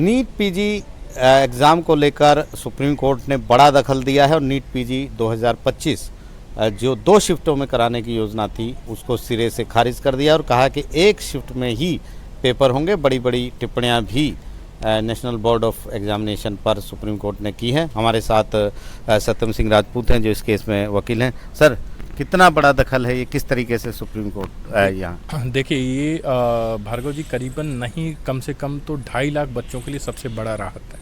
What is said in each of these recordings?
NEET PG exam को लेकर supreme court ने बड़ा दखल दिया है और नीट पीजी 2025 जो 2 शिफ्टों में कराने की योजना थी उसको सिरे से खारिज कर दिया और कहा कि एक शिफ्ट में ही पेपर होंगे। बड़ी बड़ी टिप्पणियां भी नेशनल बोर्ड ऑफ एग्जामिनेशन पर सुप्रीम कोर्ट ने की हैं। हमारे साथ सत्यम सिंह राजपूत हैं जो इस केस में वकील हैं। सर, कितना बड़ा दखल है ये, किस तरीके से सुप्रीम कोर्ट यहाँ? देखिए, ये भार्गव जी करीबन नहीं कम से कम तो 2.5 लाख बच्चों के लिए सबसे बड़ा राहत है।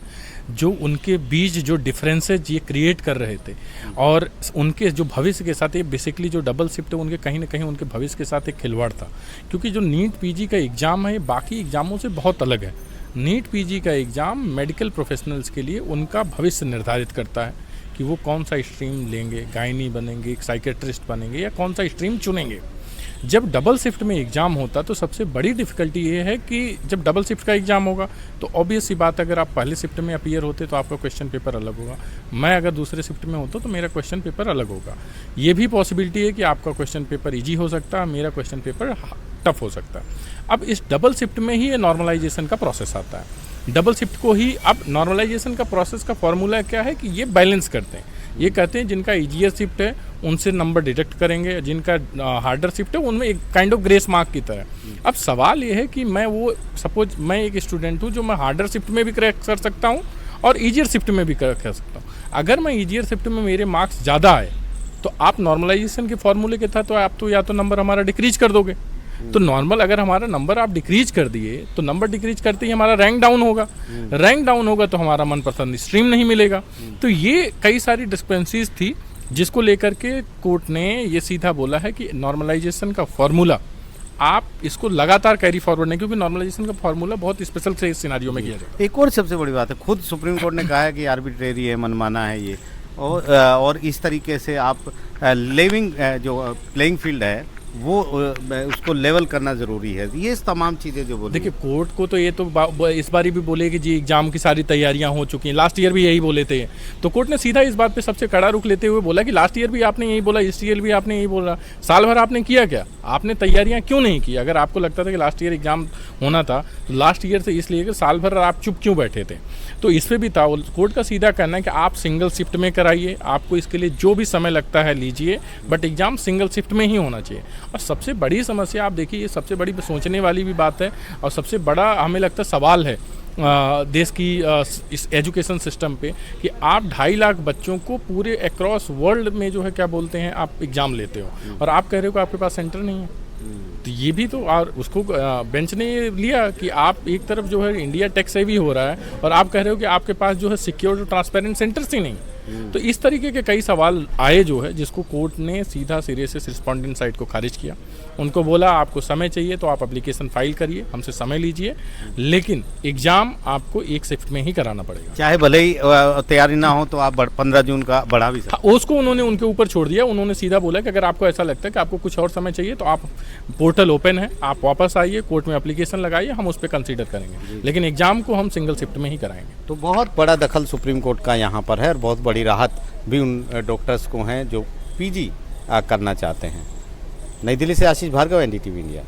जो उनके बीच जो डिफरेंसेज ये क्रिएट कर रहे थे और उनके जो भविष्य के साथ, ये बेसिकली जो डबल शिफ्ट है उनके कहीं ना कहीं उनके भविष्य के साथ एक खिलवाड़ था। क्योंकि जो नीट पीजी का एग्ज़ाम है बाकी एग्ज़ामों से बहुत अलग है। नीट पीजी का एग्ज़ाम मेडिकल प्रोफेशनल्स के लिए उनका भविष्य निर्धारित करता है कि वो कौन सा स्ट्रीम लेंगे, गायनी बनेंगे, एक साइकेट्रिस्ट बनेंगे या कौन सा स्ट्रीम चुनेंगे। जब डबल शिफ्ट में एग्ज़ाम होता तो सबसे बड़ी डिफ़िकल्टी ये है कि जब डबल शिफ्ट का एग्ज़ाम होगा तो ऑब्वियस सी बात है, अगर आप पहले शिफ्ट में अपीयर होते तो आपका क्वेश्चन पेपर अलग होगा। मैं अगर दूसरे शिफ्ट में होता तो मेरा क्वेश्चन पेपर अलग होगा। ये भी पॉसिबिलिटी है कि आपका क्वेश्चन पेपर ईजी हो सकता है, मेरा क्वेश्चन पेपर टफ हो सकता है। अब इस डबल शिफ्ट में ही ये नॉर्मलाइजेशन का प्रोसेस आता है। डबल शिफ्ट को ही अब नॉर्मलाइजेशन का प्रोसेस का फॉर्मूला क्या है कि ये बैलेंस करते हैं। ये कहते हैं जिनका ईजीएस शिफ्ट है उनसे नंबर डिडक्ट करेंगे, जिनका हार्डर शिफ्ट है उनमें एक काइंड ऑफ ग्रेस मार्क की तरह। अब सवाल ये है कि मैं सपोज मैं एक स्टूडेंट हूँ जो मैं हार्डर शिफ्ट में भी क्रैक कर सकता हूँ और ईजियर शिफ्ट में भी क्रैक कर सकता हूँ। अगर मैं ईजियर शिफ्ट में मेरे मार्क्स ज़्यादा आए तो आप नॉर्मलाइजेशन के फॉर्मूले के तहत तो आप तो या तो नंबर हमारा डिक्रीज कर दोगे। तो नॉर्मल अगर हमारा नंबर आप डिक्रीज कर दिए तो नंबर डिक्रीज करते ही हमारा रैंक डाउन होगा। रैंक डाउन होगा तो हमारा मनपसंद स्ट्रीम नहीं मिलेगा। तो ये कई सारी डिस्क्रिपेंसीज थी जिसको लेकर के कोर्ट ने ये सीधा बोला है कि नॉर्मलाइजेशन का फॉर्मूला आप इसको लगातार कैरी फॉरवर्ड नहीं, क्योंकि नॉर्मलाइजेशन का फॉर्मूला बहुत स्पेशल से इस सिनारियो में किया जाता है। एक और सबसे बड़ी बात है, खुद सुप्रीम कोर्ट ने कहा है कि आर्बिट्रेरी है, मनमाना है ये, और इस तरीके से आप लिविंग जो प्लेइंग फील्ड है वो उसको लेवल करना ज़रूरी है। ये तमाम चीज़ें जो बोली। देखिए, कोर्ट को तो ये तो इस बारी भी बोले कि जी एग्जाम की सारी तैयारियां हो चुकी हैं। लास्ट ईयर भी यही बोले थे। तो कोर्ट ने सीधा इस बात पे सबसे कड़ा रुख लेते हुए बोला कि लास्ट ईयर भी आपने यही बोला, इस ईयर भी आपने यही बोला, साल भर आपने किया क्या? आपने तैयारियां क्यों नहीं की? अगर आपको लगता था कि लास्ट ईयर एग्जाम होना था तो लास्ट ईयर से इसलिए कि साल भर आप चुप क्यों बैठे थे? तो इस पर भी था कोर्ट का सीधा कहना है कि आप सिंगल शिफ्ट में कराइए, आपको इसके लिए जो भी समय लगता है लीजिए, बट एग्जाम सिंगल शिफ्ट में ही होना चाहिए। और सबसे बड़ी समस्या आप देखिए, ये सबसे बड़ी सोचने वाली भी बात है और सबसे बड़ा हमें लगता है सवाल है देश की इस एजुकेशन सिस्टम पे कि आप 2.5 लाख बच्चों को पूरे अक्रॉस वर्ल्ड में जो है क्या बोलते हैं आप एग्ज़ाम लेते हो और आप कह रहे हो कि आपके पास सेंटर नहीं है। तो ये भी तो, और उसको बेंच ने लिया कि आप एक तरफ जो है इंडिया टेक से भी हो रहा है और आप कह रहे हो कि आपके पास जो है सिक्योर ट्रांसपेरेंट सेंटर्स ही नहीं। तो इस तरीके के कई सवाल आए जो है, जिसको कोर्ट ने सीधा सिरे से रिस्पॉन्डेंट साइड को खारिज किया। उनको बोला आपको समय चाहिए तो आप एप्लीकेशन फाइल करिए, हमसे समय लीजिए, लेकिन एग्ज़ाम आपको एक शिफ्ट में ही कराना पड़ेगा। चाहे भले ही तैयारी ना हो तो आप 15 जून का बढ़ा भी सकते। उसको उन्होंने उनके ऊपर छोड़ दिया। उन्होंने सीधा बोला कि अगर आपको ऐसा लगता है कि आपको कुछ और समय चाहिए तो आप पोर्टल ओपन है, आप वापस आइए, कोर्ट में एप्लीकेशन लगाइए, हम उस पर कंसीडर करेंगे, लेकिन एग्जाम को हम सिंगल शिफ्ट में ही कराएंगे। तो बहुत बड़ा दखल सुप्रीम कोर्ट का यहाँ पर है और बहुत बड़ी राहत भी उन डॉक्टर्स को हैं जो पीजी करना चाहते हैं। नई दिल्ली से आशीष भार्गव, एनडीटीवी इंडिया।